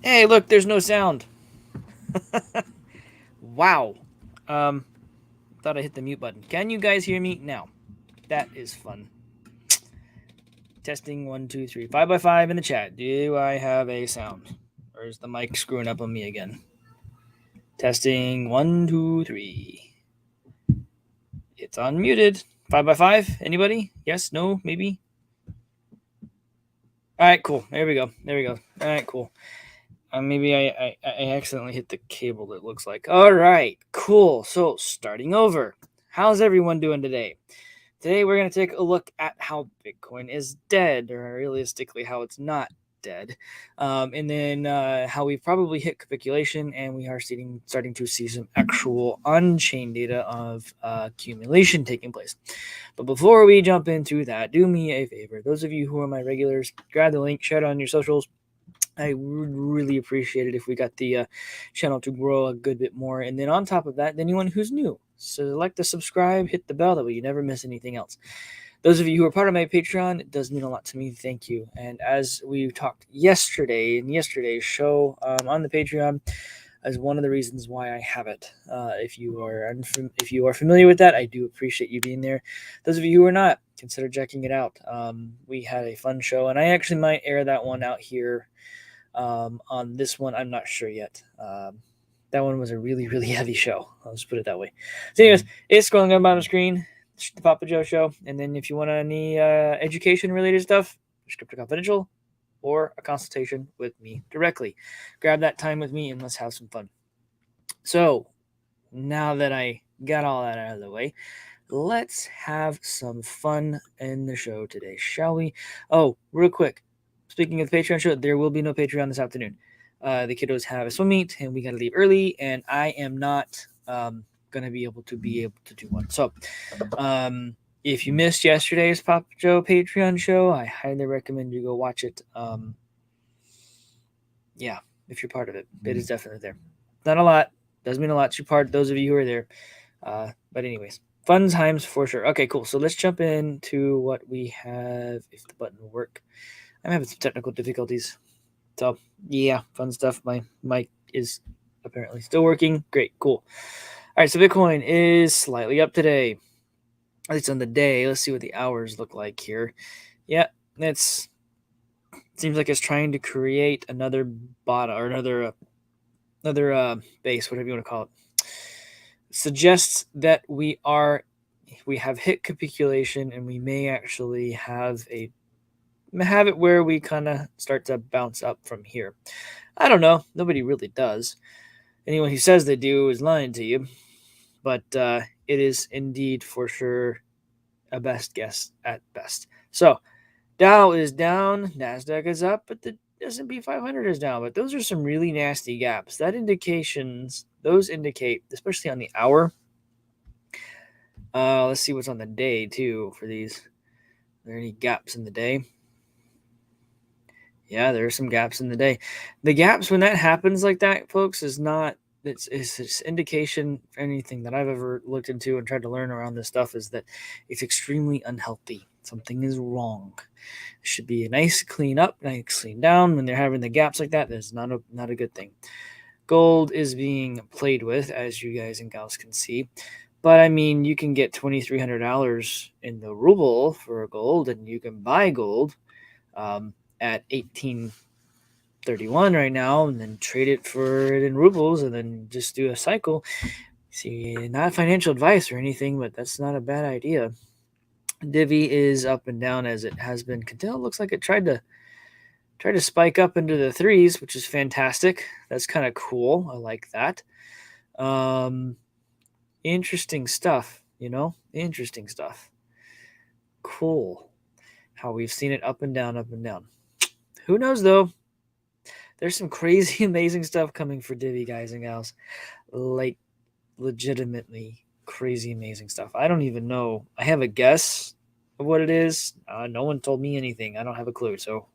Hey, look, there's no sound. Wow. Um, Thought I hit the mute button. Can you guys hear me now? That is fun. Testing 1, 2, 3. 5 by 5 in the chat. Do I have a sound? Or is the mic screwing up on me again? Testing 1, 2, 3. It's unmuted. 5 by 5. Anybody? Yes? No? Maybe? All right, cool. There we go. All right, cool. Maybe I accidentally hit the cable, it looks like. All right, cool. So, starting over. How's everyone doing today? Today, we're going to take a look at how Bitcoin is dead, or realistically, how it's not dead. And then how we've probably hit capitulation, and we are starting to see some actual on-chain data of accumulation taking place. But before we jump into that, do me a favor. Those of you who are my regulars, grab the link, share it on your socials. I would really appreciate it if we got the channel to grow a good bit more. And then on top of that, anyone who's new, select the subscribe, hit the bell, that way you never miss anything else. Those of you who are part of my Patreon, it does mean a lot to me. Thank you. And as we talked yesterday in yesterday's show on the Patreon, as one of the reasons why I have it. If you are familiar with that, I do appreciate you being there. Those of you who are not, consider checking it out. We had a fun show, and I actually might air that one out here. On this one, I'm not sure yet. That one was a really, really heavy show. I'll just put it that way. So, anyways, it's scrolling on the bottom screen. It's the PAPAJO show. And then if you want any education-related stuff, Crypto Confidential, or a consultation with me directly. Grab that time with me and let's have some fun. So, now that I got all that out of the way, let's have some fun in the show today, shall we? Oh, real quick. Speaking of the Patreon show, there will be no Patreon this afternoon. The kiddos have a swim meet, and we got to leave early, and I am not going to be able to do one. So, if you missed yesterday's Papa Joe Patreon show, I highly recommend you go watch it. Yeah, if you're part of it, it is definitely there. Not a lot, does mean a lot to part. Those of you who are there, but anyways, fun times for sure. Okay, cool. So let's jump into what we have. If the button will work, I'm having some technical difficulties. So yeah, fun stuff. My mic is apparently still working. Great, cool. All right, so Bitcoin is slightly up today, at least on the day. Let's see what the hours look like here. Yeah, it's seems like it's trying to create another bottom or another base, whatever you want to call it. Suggests that we have hit capitulation, and we may actually have it where we kind of start to bounce up from here. I don't know. Nobody really does. Anyone who says they do is lying to you. But it is indeed for sure a best guess at best. So Dow is down, Nasdaq is up, but the S&P 500 is down. But those are some really nasty gaps. Those indicate, especially on the hour. Let's see what's on the day too for these. Are there any gaps in the day? Yeah, there are some gaps in the day. The gaps, when that happens like that, folks, is not. It's indication for anything that I've ever looked into and tried to learn around this stuff is that it's extremely unhealthy. Something is wrong. It should be a nice clean up, nice clean down. When they're having the gaps like that, that's not a good thing. Gold is being played with, as you guys and gals can see. But I mean, you can get $2,300 in the ruble for gold, and you can buy gold at 1831 right now, and then trade it for it in rubles, and then just do a cycle. See, not financial advice or anything, but that's not a bad idea. Divi is up and down as it has been. Cadell looks like it tried to spike up into the threes, which is fantastic. That's kind of cool. I like that. Interesting stuff, interesting stuff. Cool. How we've seen it up and down, up and down. Who knows, though? There's some crazy, amazing stuff coming for Divi, guys and gals. Like, legitimately crazy, amazing stuff. I don't even know. I have a guess of what it is. No one told me anything. I don't have a clue. So,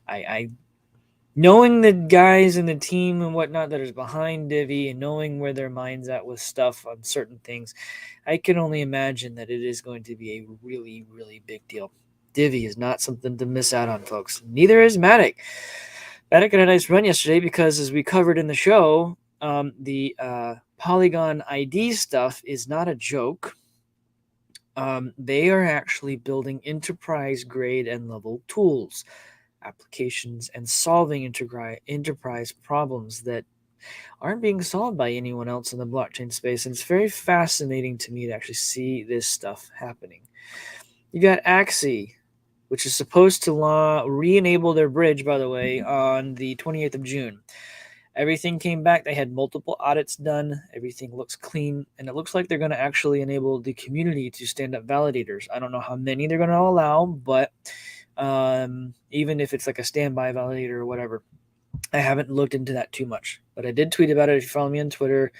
I knowing the guys and the team and whatnot that is behind Divi and knowing where their mind's at with stuff on certain things, I can only imagine that it is going to be a really, really big deal. Divi is not something to miss out on, folks. Neither is Matic. Attic had a nice run yesterday because, as we covered in the show, the Polygon ID stuff is not a joke. They are actually building enterprise grade and level tools, applications, and solving enterprise problems that aren't being solved by anyone else in the blockchain space. And it's very fascinating to me to actually see this stuff happening. You got Axie, which is supposed to re-enable their bridge, by the way, on the 28th of June. Everything came back. They had multiple audits done. Everything looks clean, and it looks like they're going to actually enable the community to stand up validators. I don't know how many they're going to allow, but even if it's like a standby validator or whatever, I haven't looked into that too much. But I did tweet about it. If you follow me on Twitter,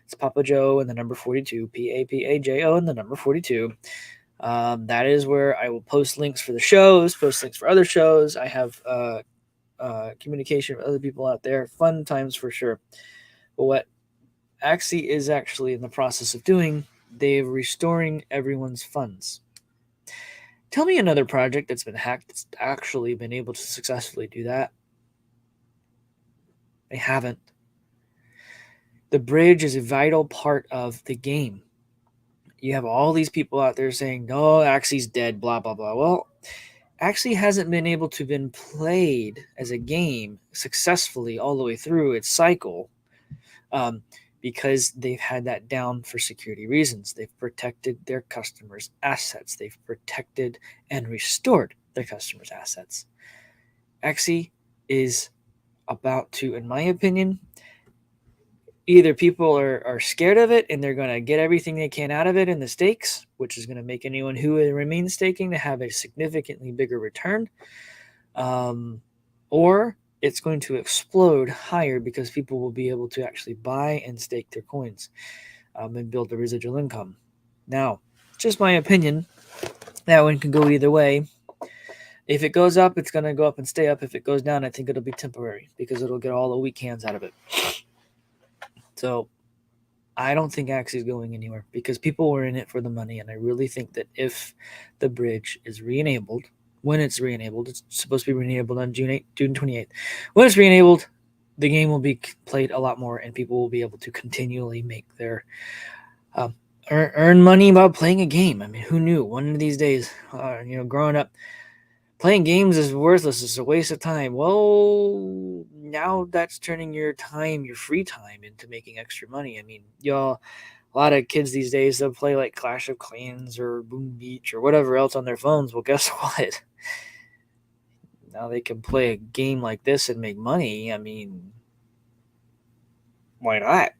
it's PAPAJO and the number 42, PAPAJO and the number 42. That is where I will post links for the shows, post links for other shows. I have communication with other people out there. Fun times for sure. But what Axie is actually in the process of doing, they're restoring everyone's funds. Tell me another project that's been hacked that's actually been able to successfully do that. They haven't. The bridge is a vital part of the game. You have all these people out there saying, no, Axie's dead, blah, blah, blah. Well, Axie hasn't been able to been played as a game successfully all the way through its cycle because they've had that down for security reasons. They've protected their customers' assets. They've protected and restored their customers' assets. Axie is about to, in my opinion, either people are scared of it and they're going to get everything they can out of it in the stakes, which is going to make anyone who remains staking to have a significantly bigger return, or it's going to explode higher because people will be able to actually buy and stake their coins and build the residual income. Now, just my opinion, that one can go either way. If it goes up, it's going to go up and stay up. If it goes down, I think it'll be temporary because it'll get all the weak hands out of it. So I don't think Axie is going anywhere because people were in it for the money. And I really think that if the bridge is re-enabled, when it's re-enabled, it's supposed to be re-enabled on June 28th. When it's re-enabled, the game will be played a lot more and people will be able to continually make their earn money by playing a game. I mean, who knew? One of these days, growing up, playing games is worthless. It's a waste of time. Well, now that's turning your time, your free time, into making extra money. I mean, a lot of kids these days, they'll play like Clash of Clans or Boom Beach or whatever else on their phones. Well, guess what? Now they can play a game like this and make money. I mean, why not?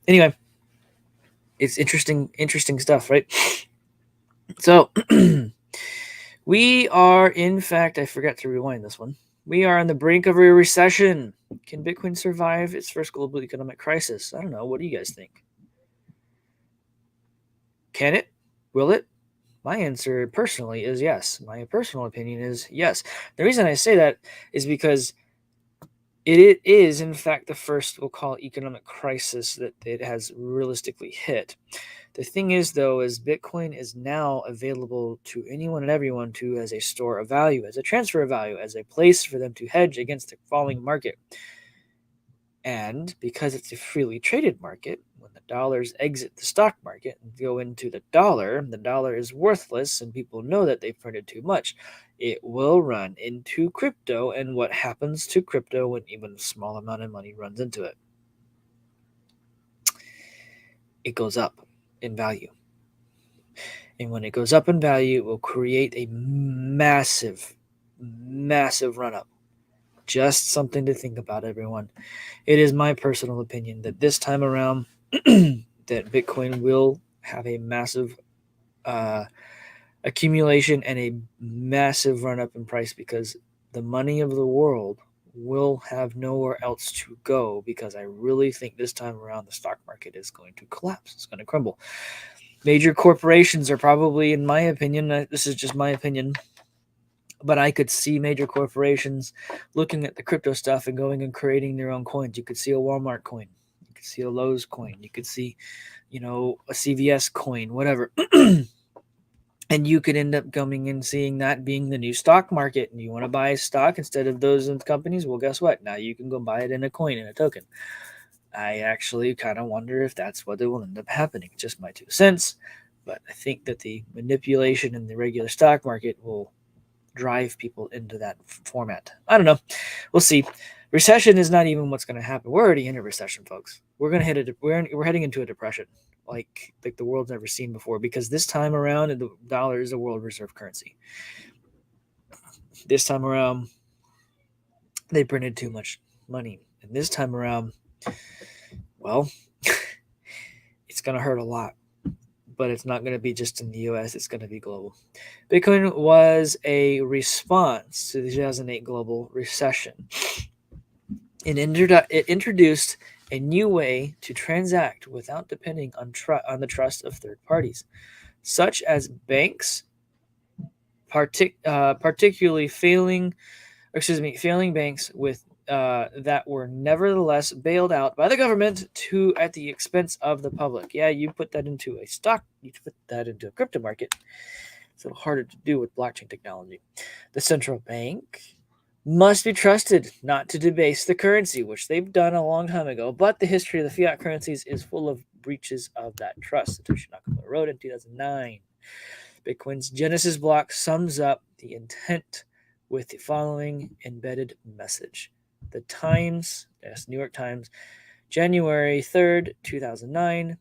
Anyway, it's interesting stuff, right? So we are, in fact, I forgot to rewind this one. We are on the brink of a recession. Can Bitcoin survive its first global economic crisis? I don't know. What do you guys think? Can it? Will it? My answer personally is yes. My personal opinion is yes. The reason I say that is because it is, in fact, the first, we'll call it, economic crisis that it has realistically hit. The thing is, though, is Bitcoin is now available to anyone and everyone to as a store of value, as a transfer of value, as a place for them to hedge against the falling market. And because it's a freely traded market, when the dollars exit the stock market and go into the dollar is worthless and people know that they've printed too much. It will run into crypto, and what happens to crypto when even a small amount of money runs into it? It goes up in value. And when it goes up in value, it will create a massive run up. Just something to think about, everyone. It is my personal opinion that this time around, that Bitcoin will have a massive accumulation and a massive run up in price because the money of the world will have nowhere else to go, because I really think this time around the stock market is going to collapse. It's going to crumble. Major corporations are probably, in my opinion, this is just my opinion, but I could see major corporations looking at the crypto stuff and going and creating their own coins. You could see a Walmart coin. You could see a Lowe's coin. You could see, a CVS coin, whatever. And you could end up coming and seeing that being the new stock market. And you want to buy a stock instead of those companies? Well, guess what? Now you can go buy it in a coin, in a token. I actually kind of wonder if that's what will end up happening. Just my 2 cents. But I think that the manipulation in the regular stock market will drive people into that format. I don't know. We'll see. Recession is not even what's going to happen. We're already in a recession, folks. We're going to hit it. We're heading into a depression like the world's never seen before, because this time around the dollar is a world reserve currency. This time around they printed too much money, and this time around, well, it's going to hurt a lot. But it's not going to be just in the US, it's going to be global. Bitcoin was a response to the 2008 global recession. It introduced a new way to transact without depending on the trust of third parties, such as banks, particularly failing banks with that were nevertheless bailed out by the government at the expense of the public. Yeah, you put that into a stock, you put that into a crypto market. It's a little harder to do with blockchain technology. The central bank must be trusted not to debase the currency, which they've done a long time ago. But the history of the fiat currencies is full of breaches of that trust. Satoshi Nakamoto wrote in 2009. Bitcoin's Genesis block sums up the intent with the following embedded message. The Times, yes, New York Times, January 3rd, 2009,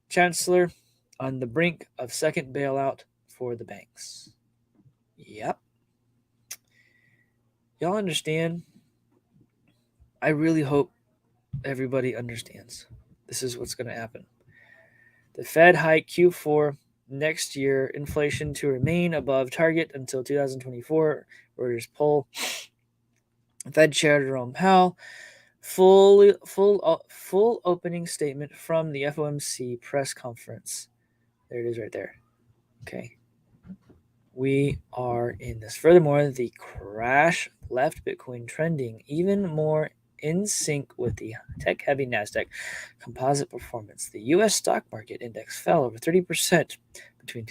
Chancellor on the brink of second bailout for the banks. Yep. Y'all understand? I really hope everybody understands. This is what's going to happen. The Fed hike Q4 next year, inflation to remain above target until 2024. Reuters poll. Fed Chair Jerome Powell, full opening statement from the FOMC press conference. There it is right there. Okay. We are in this. Furthermore, the crash left Bitcoin trending even more in sync with the tech-heavy NASDAQ composite performance. The U.S. stock market index fell over 30% between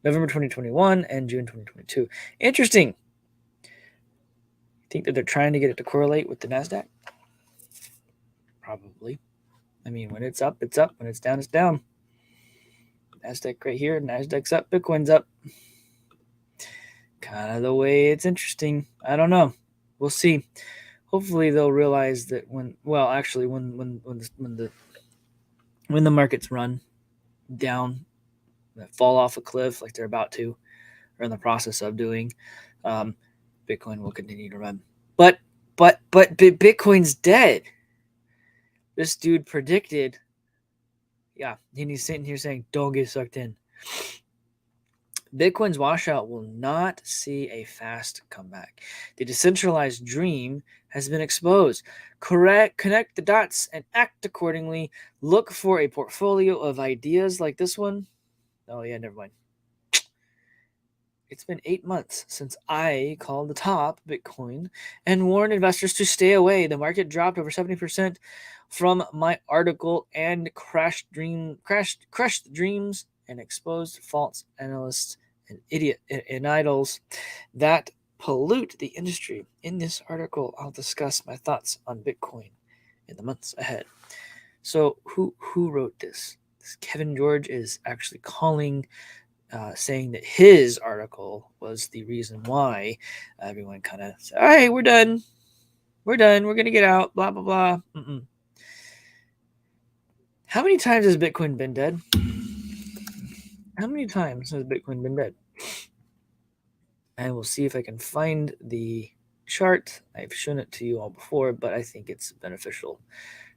November 2021 and June 2022. Interesting. Think that they're trying to get it to correlate with the NASDAQ? Probably. I mean, when it's up, it's up. When it's down, it's down. NASDAQ right here. NASDAQ's up. Bitcoin's up. Kind of the way it's interesting. I don't know. We'll see. Hopefully they'll realize that when the markets run down, that fall off a cliff like they're about to, or in the process of doing, Bitcoin will continue to run. But Bitcoin's dead. This dude predicted. Yeah, and he's sitting here saying, "Don't get sucked in." Bitcoin's washout will not see a fast comeback. The decentralized dream has been exposed. Connect the dots and act accordingly. Look for a portfolio of ideas like this one. Oh, yeah, never mind. It's been 8 months since I called the top Bitcoin and warned investors to stay away. The market dropped over 70% from my article and crushed dreams and exposed false analysts and idols that pollute the industry. In this article, I'll discuss my thoughts on Bitcoin in the months ahead. So who wrote this? Kevin George is actually saying that his article was the reason why everyone kind of said, all right, we're done, we're going to get out, blah blah blah. How many times has Bitcoin been dead? How many times has Bitcoin been dead? I will see if I can find the chart. I've shown it to you all before, but I think it's beneficial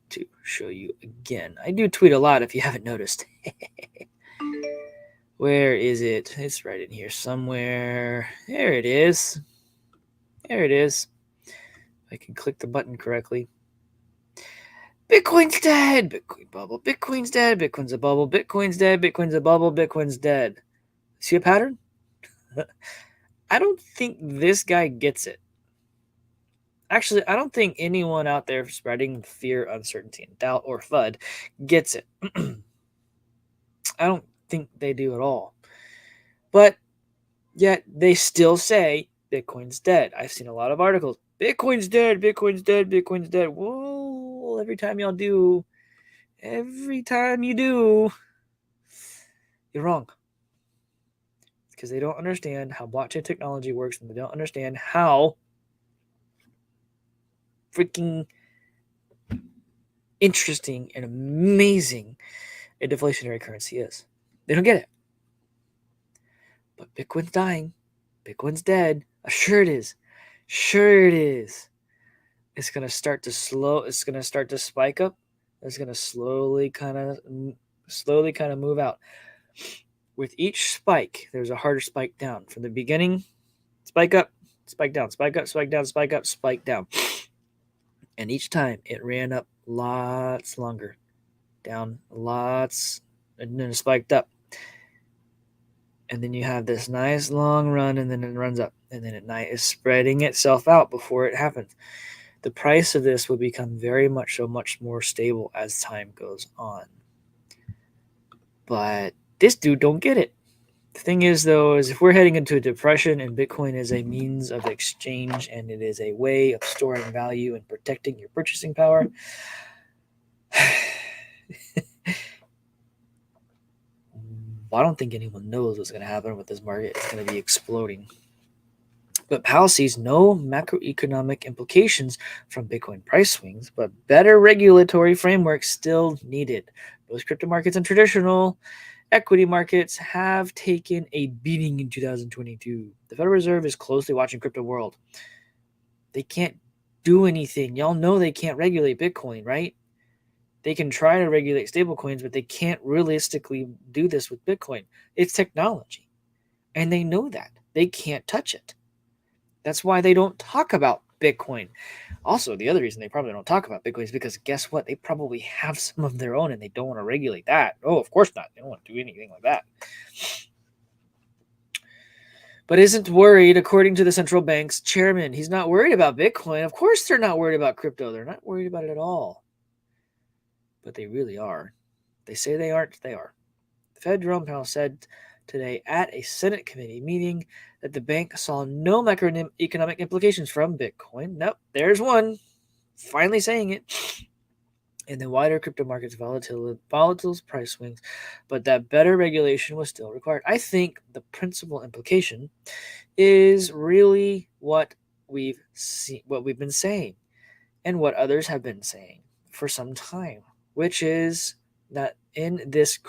to show you again. I do tweet a lot if you haven't noticed. Where is it? It's right in here somewhere. There it is. There it is. If I can click the button correctly. Bitcoin's dead. Bitcoin bubble. Bitcoin's dead. Bitcoin's a bubble. Bitcoin's dead. Bitcoin's a bubble. Bitcoin's dead. See a pattern? I don't think this guy gets it. Actually, I don't think anyone out there spreading fear, uncertainty, and doubt, or FUD gets it. I don't think they do at all. But yet they still say Bitcoin's dead. I've seen a lot of articles. Bitcoin's dead, Bitcoin's dead, Bitcoin's dead. Whoa, every time you do, you're wrong. Because they don't understand how blockchain technology works, and they don't understand how freaking interesting and amazing a deflationary currency is. They don't get it. But Bitcoin's dying. Bitcoin's dead. Sure it is. Sure it is. It's going to start to spike up. It's going to slowly kind of move out. With each spike, there's a harder spike down. From the beginning, spike up, spike down, spike up, spike down, spike up, spike down. And each time it ran up lots longer, down lots, and then it spiked up. And then you have this nice long run, and then it runs up, and then at night is spreading itself out before it happens. The price of this will become very much so much more stable as time goes on. But this dude don't get it. The thing is, though, is if we're heading into a depression and Bitcoin is a means of exchange and it is a way of storing value and protecting your purchasing power, I don't think anyone knows what's going to happen with this market. It's going to be exploding. But Powell sees no macroeconomic implications from Bitcoin price swings, but better regulatory frameworks still needed. Both crypto markets and traditional equity markets have taken a beating in 2022. The Federal Reserve is closely watching crypto world. They can't do anything. Y'all know they can't regulate Bitcoin, right? They can try to regulate stablecoins, but they can't realistically do this with Bitcoin. It's technology. And they know that. They can't touch it. That's why they don't talk about Bitcoin. Also, the other reason they probably don't talk about Bitcoin is because guess what? They probably have some of their own and they don't want to regulate that. Oh, of course not. They don't want to do anything like that. But isn't worried, according to the central bank's chairman. He's not worried about Bitcoin. Of course they're not worried about crypto. They're not worried about it at all. But they really are. They say they aren't. They are. The Fed Jerome Powell said today at a Senate committee meeting that the bank saw no macroeconomic implications from Bitcoin. Nope, there's one. Finally saying it. In the wider crypto markets, volatile price swings, but that better regulation was still required. I think the principal implication is really what we've been saying, and what others have been saying for some time, which is that in this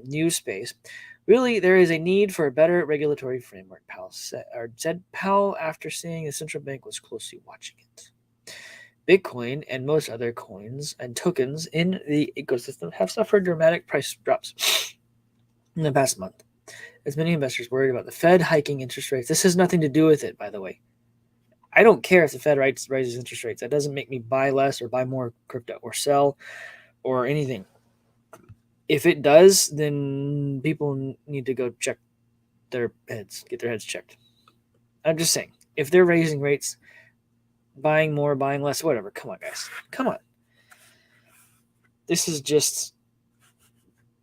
new space, really there is a need for a better regulatory framework, said Powell after saying the central bank was closely watching it. Bitcoin and most other coins and tokens in the ecosystem have suffered dramatic price drops in the past month, as many investors worried about the Fed hiking interest rates. This has nothing to do with it, by the way. I don't care if the Fed raises interest rates. That doesn't make me buy less or buy more crypto or sell or anything. If it does, then people need to go check get their heads checked. I'm just saying, if they're raising rates, buying more, buying less, whatever, come on, guys. Come on. This is just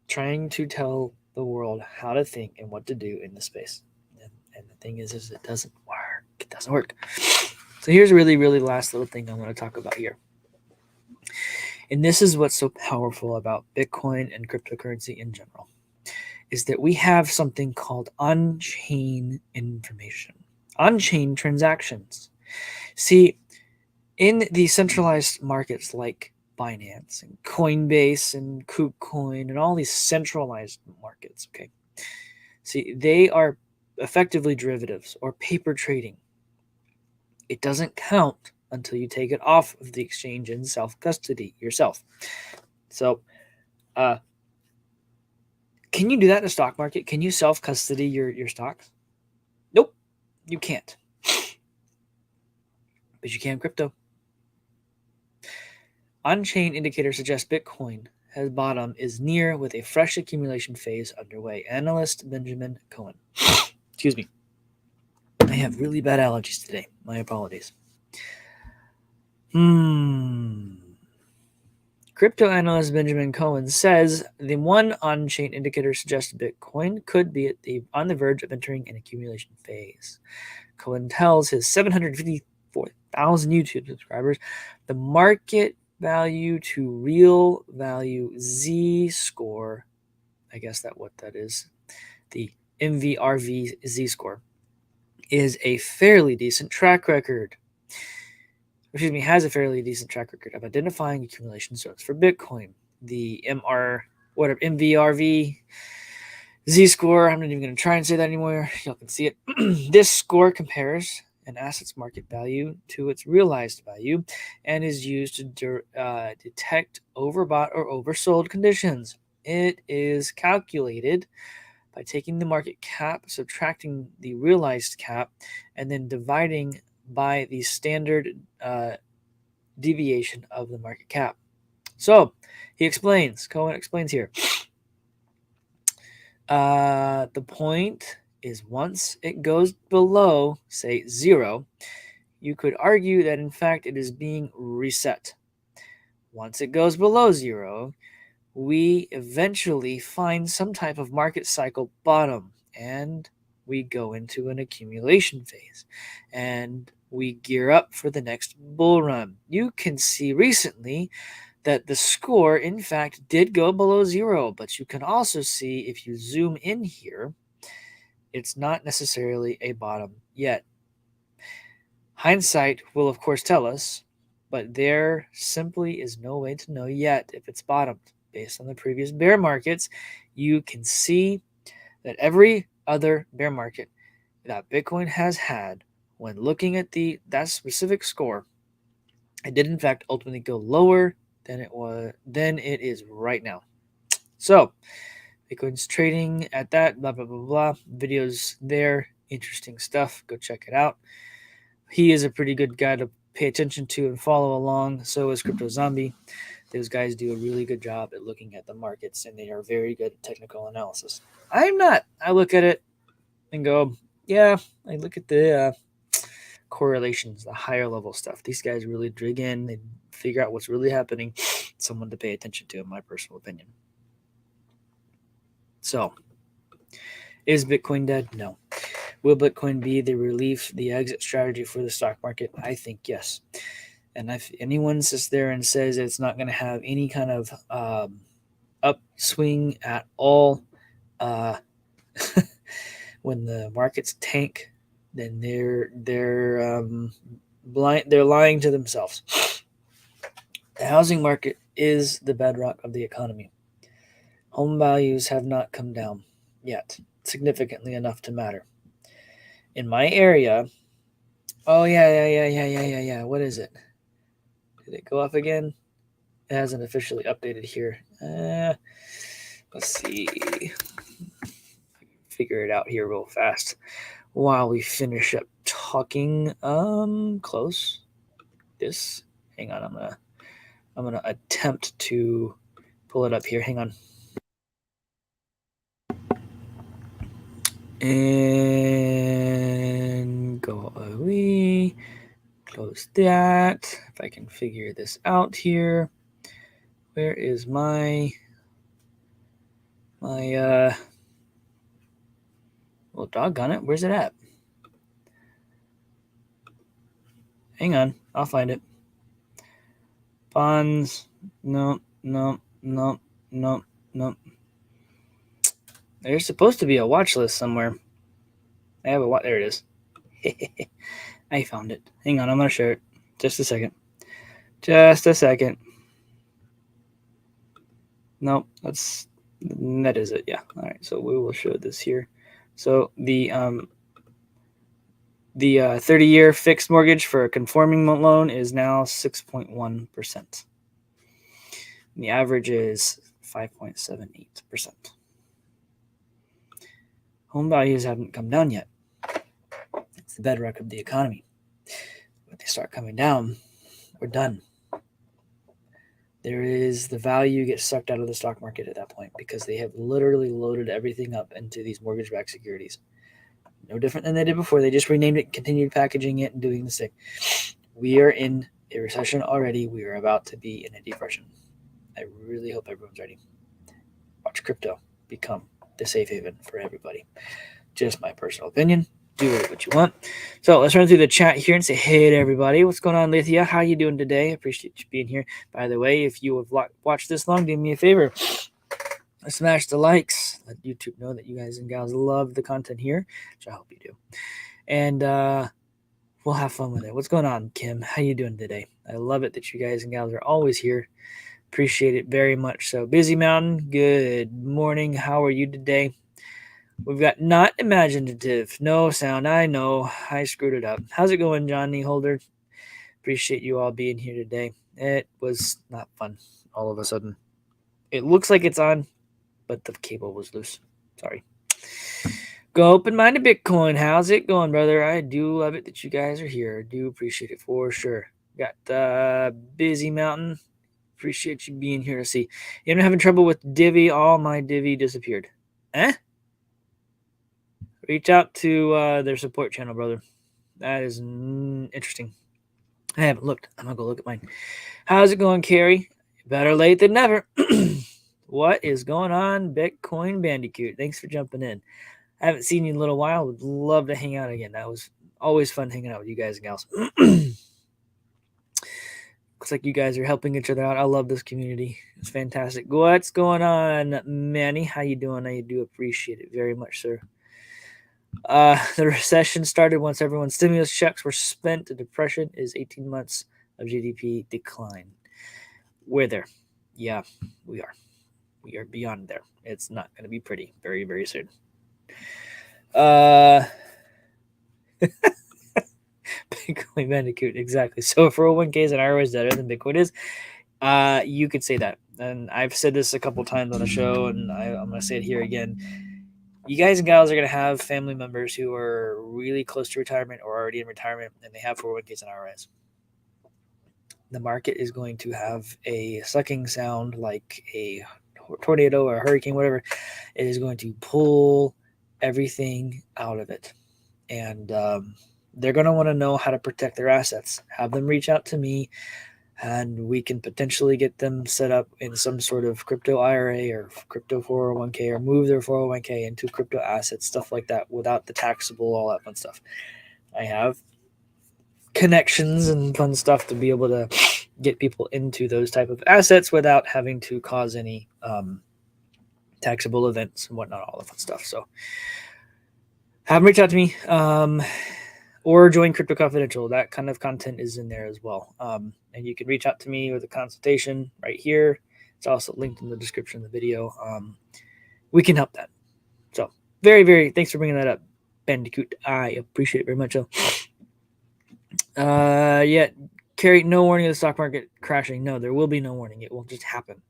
trying to tell the world how to think and what to do in the space. And the thing is it doesn't work. It doesn't work. So here's a really, really last little thing I want to talk about here. And this is what's so powerful about Bitcoin and cryptocurrency in general, is that we have something called on-chain information, on-chain transactions. See, in the centralized markets like Binance and Coinbase and KuCoin and all these centralized markets, okay, see, they are effectively derivatives or paper trading. It doesn't count until you take it off of the exchange and self-custody yourself. So, can you do that in a stock market? Can you self-custody your stocks? Nope, you can't. But you can in crypto. On-chain indicators suggest Bitcoin has bottom is near with a fresh accumulation phase underway. Analyst Benjamin Cohen. Excuse me. I have really bad allergies today. My apologies. Crypto analyst Benjamin Cohen says the one on-chain indicator suggests Bitcoin could be on the verge of entering an accumulation phase. Cohen tells his 754,000 YouTube subscribers the market value to real value Z score, I guess what that is, the MVRV Z score, is a fairly decent track record. Has a fairly decent track record of identifying accumulation zones for Bitcoin. The MVRV Z score, I'm not even going to try and say that anymore. Y'all can see it. This score compares an asset's market value to its realized value and is used to detect overbought or oversold conditions. It is calculated by taking the market cap, subtracting the realized cap, and then dividing by the standard deviation of the market cap. So Cohen explains here. The point is once it goes below, say, 0, you could argue that in fact it is being reset. Once it goes below 0, we eventually find some type of market cycle bottom and we go into an accumulation phase and we gear up for the next bull run. You can see recently that the score, in fact, did go below 0, but you can also see if you zoom in here, it's not necessarily a bottom yet. Hindsight will, of course, tell us, but there simply is no way to know yet if it's bottomed. Based on the previous bear markets, you can see that every other bear market that Bitcoin has had, when looking at that specific score, it did in fact ultimately go lower than it is right now. So Bitcoin's trading at that, blah, blah, blah, blah. Videos there, interesting stuff. Go check it out. He is a pretty good guy to pay attention to and follow along. So is Crypto Zombie. Those guys do a really good job at looking at the markets, and they are very good at technical analysis. I'm not. I look at it and go, yeah, I look at the correlations, the higher level stuff. These guys really dig in and figure out what's really happening. Someone to pay attention to, in my personal opinion. So, is Bitcoin dead? No. Will Bitcoin be the relief, the exit strategy for the stock market? I think yes. And if anyone sits there and says it's not going to have any kind of upswing at all, when the markets tank, then they're blind. They're lying to themselves. The housing market is the bedrock of the economy. Home values have not come down yet, significantly enough to matter. In my area, yeah. What is it? Did it go up again? It hasn't officially updated here. Let's see. Figure it out here real fast while we finish up talking. Close. This. Hang on. I'm gonna attempt to pull it up here. Hang on. And go away. Close that. If I can figure this out here. Where is my well, doggone it. Where's it at? Hang on. I'll find it. Bonds. No. There's supposed to be a watch list somewhere. I have a watch. There it is. I found it. Hang on. I'm going to share it. Just a second. Nope. That is it. Yeah. All right. So we will show this here. So the 30-year fixed mortgage for a conforming loan is now 6.1%. The average is 5.78%. Home values haven't come down yet. It's the bedrock of the economy. When they start coming down, we're done. The value gets sucked out of the stock market at that point because they have literally loaded everything up into these mortgage-backed securities. No different than they did before. They just renamed it, continued packaging it, and doing this thing. We are in a recession already. We are about to be in a depression. I really hope everyone's ready. Watch crypto become the safe haven for everybody. Just my personal opinion. Do with it what you want. So let's run through the chat here and say hey to everybody. What's going on, Lithia? How you doing today? I appreciate you being here. By the way, if you have watched this long, do me a favor. Smash the likes. Let YouTube know that you guys and gals love the content here, which I hope you do. And we'll have fun with it. What's going on, Kim? How you doing today? I love it that you guys and gals are always here. Appreciate it very much. So, Busy Mountain, good morning. How are you today? We've got not imaginative, no sound. I know I screwed it up. How's it going, Johnny Holder? Appreciate you all being here today. It was not fun all of a sudden. It looks like it's on, but the cable was loose. Sorry. Go open-minded Bitcoin. How's it going, brother? I do love it that you guys are here. I do appreciate it for sure. Got Busy Mountain. Appreciate you being here to see. You're having trouble with Divi. All my Divi disappeared. Reach out to their support channel, brother. That is interesting. I haven't looked. I'm going to go look at mine. How's it going, Carrie? Better late than never. What is going on, Bitcoin Bandicoot? Thanks for jumping in. I haven't seen you in a little while. Would love to hang out again. That was always fun hanging out with you guys and gals. Looks like you guys are helping each other out. I love this community. It's fantastic. What's going on, Manny? How you doing? I do appreciate it very much, sir. The recession started once everyone's stimulus checks were spent. The depression is 18 months of GDP decline. We're there. Yeah, we are. We are beyond there. It's not going to be pretty very, very soon. Bitcoin Bandicoot, exactly. So 401ks and IRA is better than Bitcoin is. You could say that. And I've said this a couple times on the show, and I'm going to say it here again. You guys and gals are going to have family members who are really close to retirement or already in retirement, and they have 401ks and IRAs. The market is going to have a sucking sound like a tornado or a hurricane, whatever. It is going to pull everything out of it. And they're going to want to know how to protect their assets. Have them reach out to me, and we can potentially get them set up in some sort of crypto IRA or crypto 401k, or move their 401k into crypto assets, stuff like that, without the taxable, all that fun stuff. I have connections and fun stuff to be able to get people into those type of assets without having to cause any taxable events and whatnot, all the fun stuff. So have them reach out to me. Or join Crypto Confidential. That kind of content is in there as well. And you can reach out to me with a consultation right here. It's also linked in the description of the video. We can help that. So very, very, thanks for bringing that up, Bandicoot. I appreciate it very much. Yeah, Carrie, no warning of the stock market crashing. No, there will be no warning. It will just happen.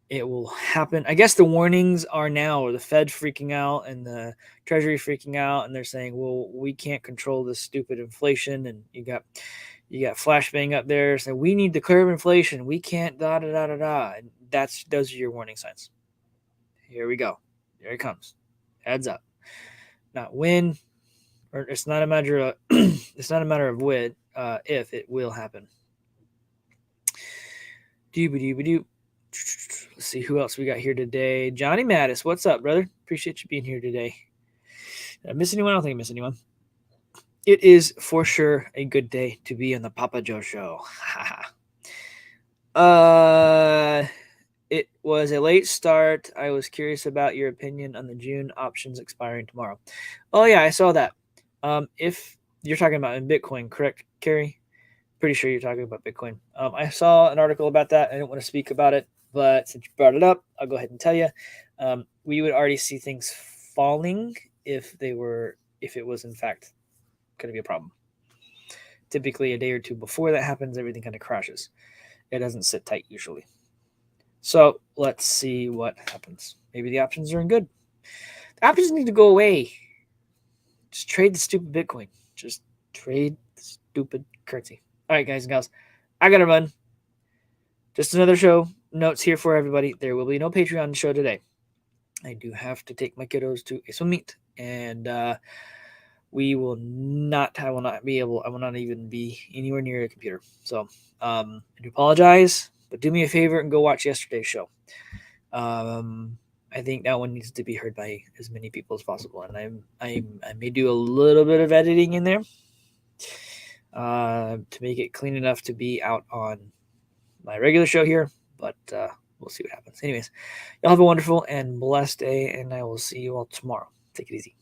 It will happen. I guess the warnings are now the Fed freaking out and the Treasury freaking out, and they're saying, well, we can't control this stupid inflation. And you got flashbang up there saying we need to curb inflation. We can't da da da da da. And those are your warning signs. Here we go. Here it comes. Heads up. Not when, or it's not a matter of it's not a matter of when, if it will happen. Doo-ba-doo-ba-doo. Let's see who else we got here today. Johnny Mattis, what's up, brother? Appreciate you being here today. Did I miss anyone? I don't think I missed anyone. It is for sure a good day to be on the PAPAJO show. It was a late start. I was curious about your opinion on the June options expiring tomorrow. Oh yeah, I saw that. If you're talking about in Bitcoin, correct, Carrie? Pretty sure you're talking about Bitcoin. I saw an article about that. I didn't want to speak about it, but since you brought it up, I'll go ahead and tell you. We would already see things falling if it was in fact going to be a problem. Typically, a day or two before that happens, everything kind of crashes. It doesn't sit tight usually. So let's see what happens. Maybe the options are in good. The options need to go away. Just trade the stupid Bitcoin. Just trade the stupid currency. All right, guys and gals, I got to run. Just another show. Notes here for everybody. There will be no Patreon show today. I do have to take my kiddos to a swim meet, and I will not even be anywhere near a computer. So I do apologize. But do me a favor and go watch yesterday's show. I think that one needs to be heard by as many people as possible, and I may do a little bit of editing in there to make it clean enough to be out on my regular show here, but we'll see what happens. Anyways, y'all have a wonderful and blessed day, and I will see you all tomorrow. Take it easy.